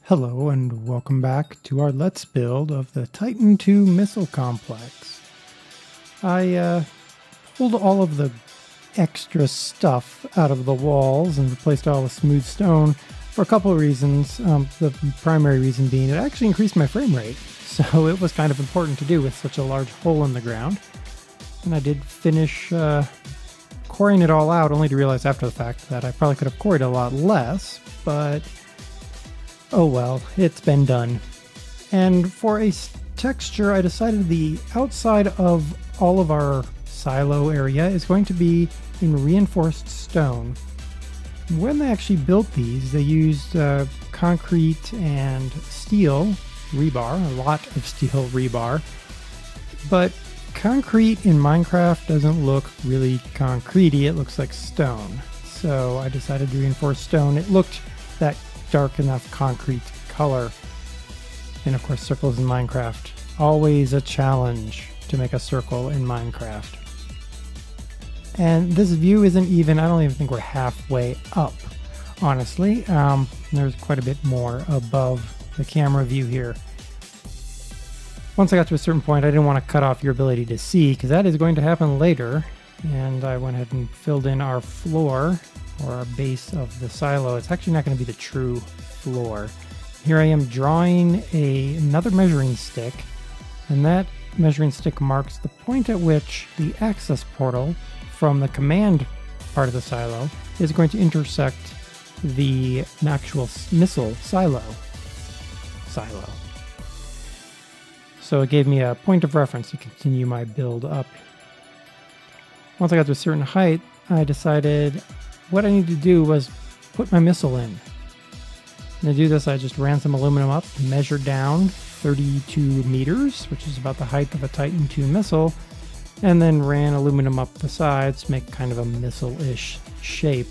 Hello and welcome back to our Let's Build of the Titan II missile complex. I pulled all of the extra stuff out of the walls and replaced all the smooth stone for a couple of reasons. The primary reason being it actually increased my frame rate, so it was kind of important to do with such a large hole in the ground. And I did finish coring it all out, only to realize after the fact that I probably could have quarried a lot less, but oh well, it's been done. And for a texture, I decided the outside of all of our silo area is going to be in reinforced stone. When they actually built these, they used concrete and steel rebar, a lot of steel rebar. But concrete in Minecraft doesn't look really concretey, it looks like stone. So I decided to reinforce stone. It looked that dark enough concrete color. And of course, circles in Minecraft. Always a challenge to make a circle in Minecraft. And this view isn't even, I don't even think we're halfway up, honestly. There's quite a bit more above the camera view here. Once I got to a certain point, I didn't want to cut off your ability to see, because that is going to happen later. And I went ahead and filled in our floor, or our base of the silo. It's actually not going to be the true floor. Here I am drawing another measuring stick, and that measuring stick marks the point at which the access portal from the command part of the silo is going to intersect the actual missile silo. So it gave me a point of reference to continue my build up. Once I got to a certain height, I decided what I needed to do was put my missile in. And to do this, I just ran some aluminum up, measured down 32 meters, which is about the height of a Titan II missile, and then ran aluminum up the sides to make kind of a missile-ish shape.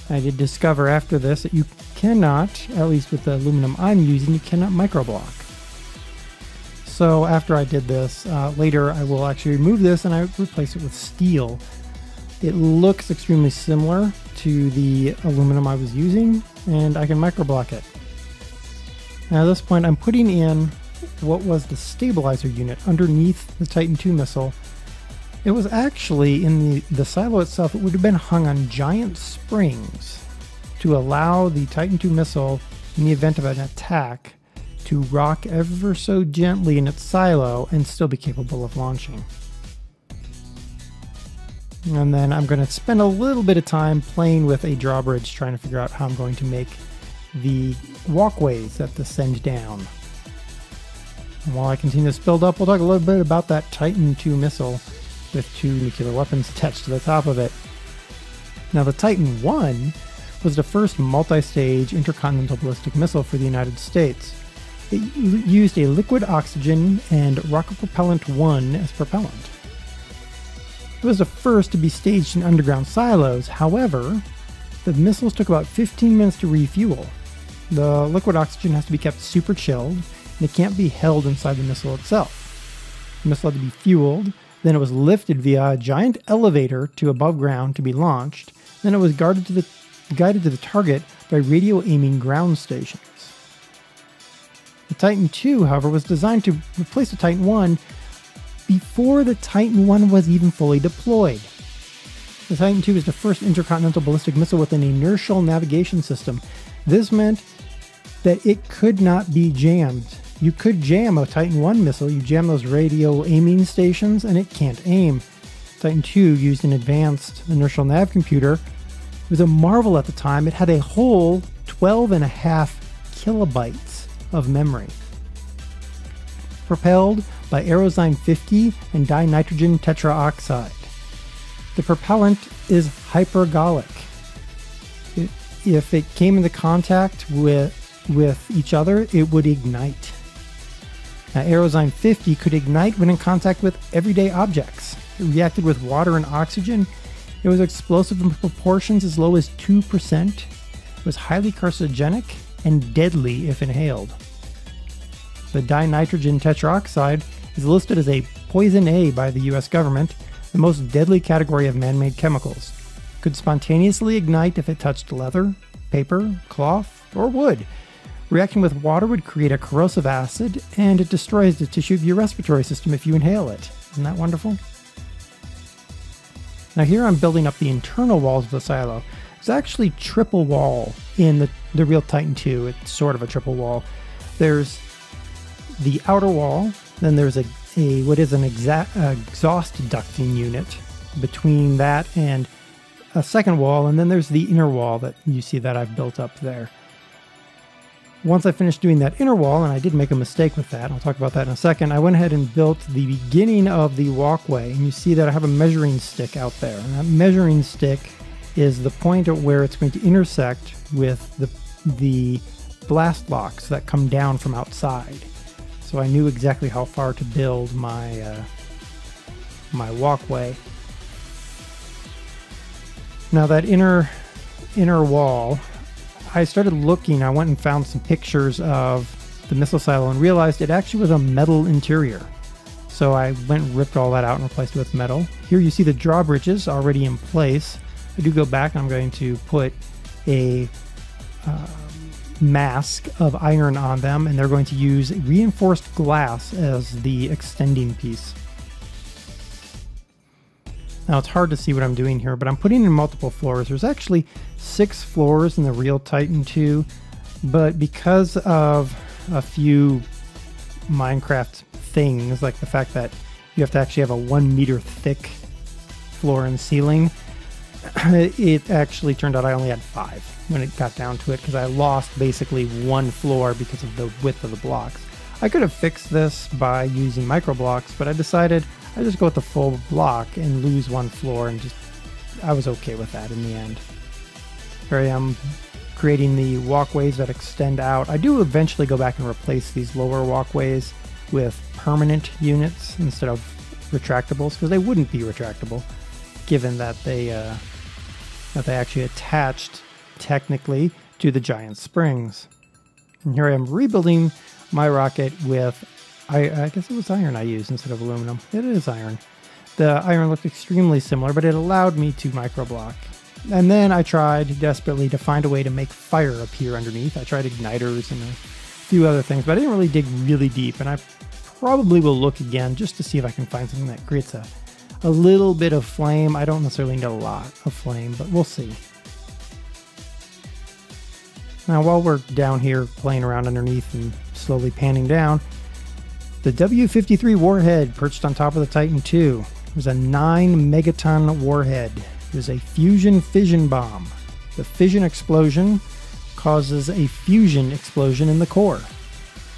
I did discover after this that you cannot, at least with the aluminum I'm using, you cannot microblock. So after I did this, later I will actually remove this and I replace it with steel. It looks extremely similar to the aluminum I was using, and I can microblock it. Now at this point I'm putting in what was the stabilizer unit underneath the Titan II missile. It was actually, in the silo itself, it would have been hung on giant springs to allow the Titan II missile, in the event of an attack, to rock ever so gently in its silo and still be capable of launching. And then I'm going to spend a little bit of time playing with a drawbridge, trying to figure out how I'm going to make the walkways that descend down. And while I continue this build up, we'll talk a little bit about that Titan II missile with 2 nuclear weapons attached to the top of it. Now the Titan I was the first multi-stage intercontinental ballistic missile for the United States. It used a liquid oxygen and rocket propellant 1 as propellant. It was the first to be staged in underground silos. However, the missiles took about 15 minutes to refuel. The liquid oxygen has to be kept super chilled, and it can't be held inside the missile itself. The missile had to be fueled, then it was lifted via a giant elevator to above ground to be launched, then it was guided to the target by radio aiming ground stations. The Titan II, however, was designed to replace the Titan I before the Titan I was even fully deployed. The Titan II was the first intercontinental ballistic missile with an inertial navigation system. This meant that it could not be jammed. You could jam a Titan I missile, you jam those radio aiming stations, and it can't aim. Titan II used an advanced inertial nav computer. It was a marvel at the time. It had a whole 12.5 kilobytes of memory. Propelled by Aerozyme 50 and dinitrogen tetraoxide. The propellant is hypergolic. If it came into contact with each other, it would ignite. Now, Aerozyme 50 could ignite when in contact with everyday objects. It reacted with water and oxygen. It was explosive in proportions as low as 2%. It was highly carcinogenic and deadly if inhaled. The dinitrogen tetraoxide is listed as a poison A by the US government, the most deadly category of man-made chemicals. It could spontaneously ignite if it touched leather, paper, cloth, or wood. Reacting with water would create a corrosive acid, and it destroys the tissue of your respiratory system if you inhale it. Isn't that wonderful? Now here I'm building up the internal walls of the silo. It's actually triple wall in the real Titan 2. It's sort of a triple wall. There's the outer wall, then there's what is an exhaust ducting unit between that and a second wall, and then there's the inner wall that you see that I've built up there. Once I finished doing that inner wall, and I did make a mistake with that, I'll talk about that in a second, I went ahead and built the beginning of the walkway, and you see that I have a measuring stick out there. And that measuring stick is the point at where it's going to intersect with the blast locks that come down from outside. So I knew exactly how far to build my my walkway. Now that inner wall, I started looking. I went and found some pictures of the missile silo and realized it actually was a metal interior. So I went and ripped all that out and replaced it with metal. Here you see the drawbridges already in place. I do go back and I'm going to put a mask of iron on them, and they're going to use reinforced glass as the extending piece. Now it's hard to see what I'm doing here, but I'm putting in multiple floors. There's actually 6 floors in the real Titan 2, but because of a few Minecraft things, like the fact that you have to actually have a 1 meter thick floor and ceiling, it actually turned out I only had 5 when it got down to it, because I lost basically 1 floor because of the width of the blocks. I could have fixed this by using micro blocks, but I decided I'd just go with the full block and lose 1 floor, and I was okay with that in the end. Here I am creating the walkways that extend out. I do eventually go back and replace these lower walkways with permanent units instead of retractables, because they wouldn't be retractable given that they actually attached technically to the giant springs. And here I am rebuilding my rocket with, I guess it was iron I used instead of aluminum. It is iron. The iron looked extremely similar, but it allowed me to microblock. And then I tried desperately to find a way to make fire appear underneath. I tried igniters and a few other things, but I didn't really dig really deep, and I probably will look again just to see if I can find something that creates a little bit of flame. I don't necessarily need a lot of flame, but we'll see. Now, while we're down here playing around underneath and slowly panning down, the W-53 warhead perched on top of the Titan II was a 9 megaton warhead. It was a fusion fission bomb. The fission explosion causes a fusion explosion in the core.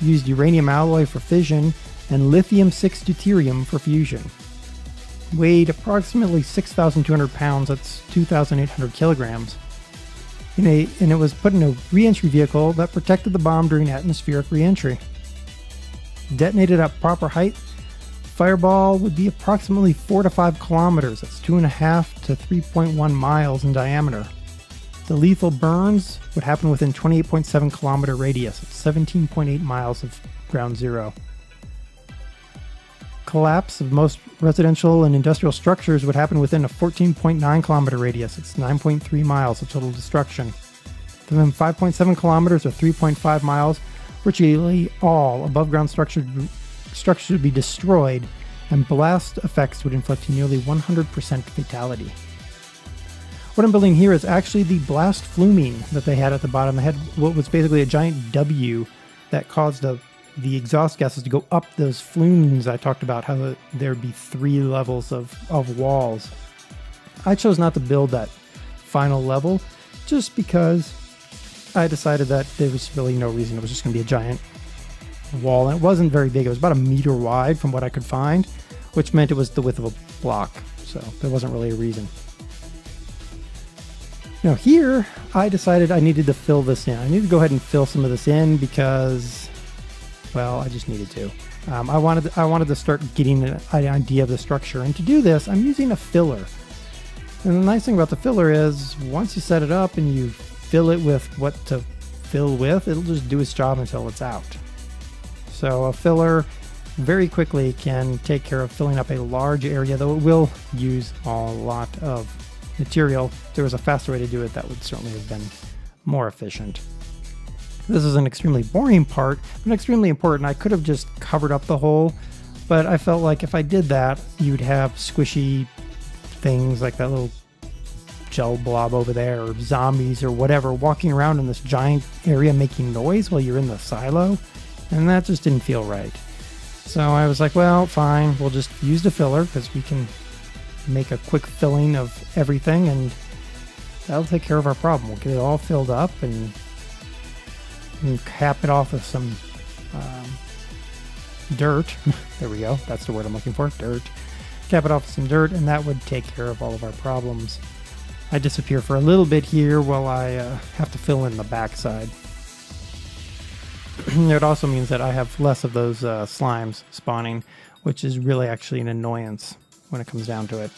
It used uranium alloy for fission and lithium-6 deuterium for fusion. Weighed approximately 6,200 pounds, that's 2,800 kilograms. And it was put in a re-entry vehicle that protected the bomb during atmospheric re-entry. Detonated at proper height, fireball would be approximately 4 to 5 kilometers. That's 2.5 to 3.1 miles in diameter. The lethal burns would happen within 28.7 kilometer radius. It's 17.8 miles of ground zero. Collapse of most residential and industrial structures would happen within a 14.9 kilometer radius. It's 9.3 miles of total destruction. Within 5.7 kilometers or 3.5 miles, virtually all above ground structures would be destroyed, and blast effects would inflict nearly 100% fatality. What I'm building here is actually the blast fluming that they had at the bottom. They had what was basically a giant W that caused the exhaust gases to go up those flumes. I talked about how there'd be 3 levels of walls. I chose not to build that final level just because I decided that there was really no reason. It was just going to be a giant wall, and it wasn't very big. It was about 1 meter wide from what I could find, which meant it was the width of a block, so there wasn't really a reason. Now here, I decided I needed to fill this in. I needed to go ahead and fill some of this in because, well, I just needed to. I wanted to start getting an idea of the structure, and to do this, I'm using a filler. And the nice thing about the filler is, once you set it up and you fill it with what to fill with, it'll just do its job until it's out. So a filler very quickly can take care of filling up a large area, though it will use a lot of material. If there was a faster way to do it, that would certainly have been more efficient. This is an extremely boring part, but extremely important. I could have just covered up the hole, but I felt like if I did that, you'd have squishy things like that little gel blob over there, or zombies or whatever walking around in this giant area making noise while you're in the silo, and that just didn't feel right. So I was like, well, fine, we'll just use the filler because we can make a quick filling of everything and that'll take care of our problem. We'll get it all filled up and cap it off with some dirt. There we go. That's the word I'm looking for. Dirt. Cap it off with some dirt, and that would take care of all of our problems. I disappear for a little bit here while I have to fill in the backside. It also means that I have less of those slimes spawning, which is really actually an annoyance when it comes down to it.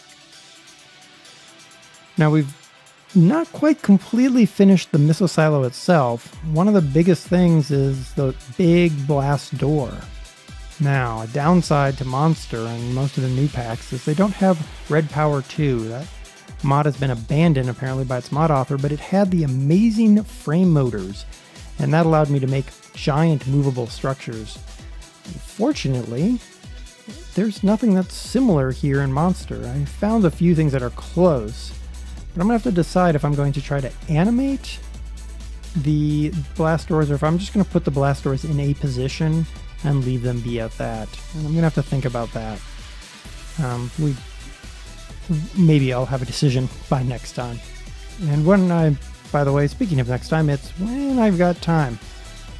Now, we've not quite completely finished the missile silo itself. One of the biggest things is the big blast door. Now, a downside to Monster and most of the new packs is they don't have Red Power 2. That mod has been abandoned apparently by its mod author, but it had the amazing frame motors, and that allowed me to make giant movable structures. Unfortunately, there's nothing that's similar here in Monster. I found a few things that are close, but I'm going to have to decide if I'm going to try to animate the blast doors or if I'm just going to put the blast doors in a position and leave them be at that. And I'm going to have to think about that. Maybe I'll have a decision by next time. And by the way, speaking of next time, it's when I've got time.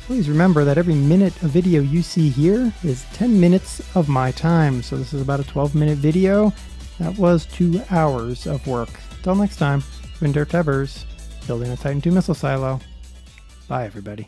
Please remember that every minute of video you see here is 10 minutes of my time. So this is about a 12-minute video. That was 2 hours of work. Till next time, I've been DerTebbers, building a Titan II missile silo. Bye, everybody.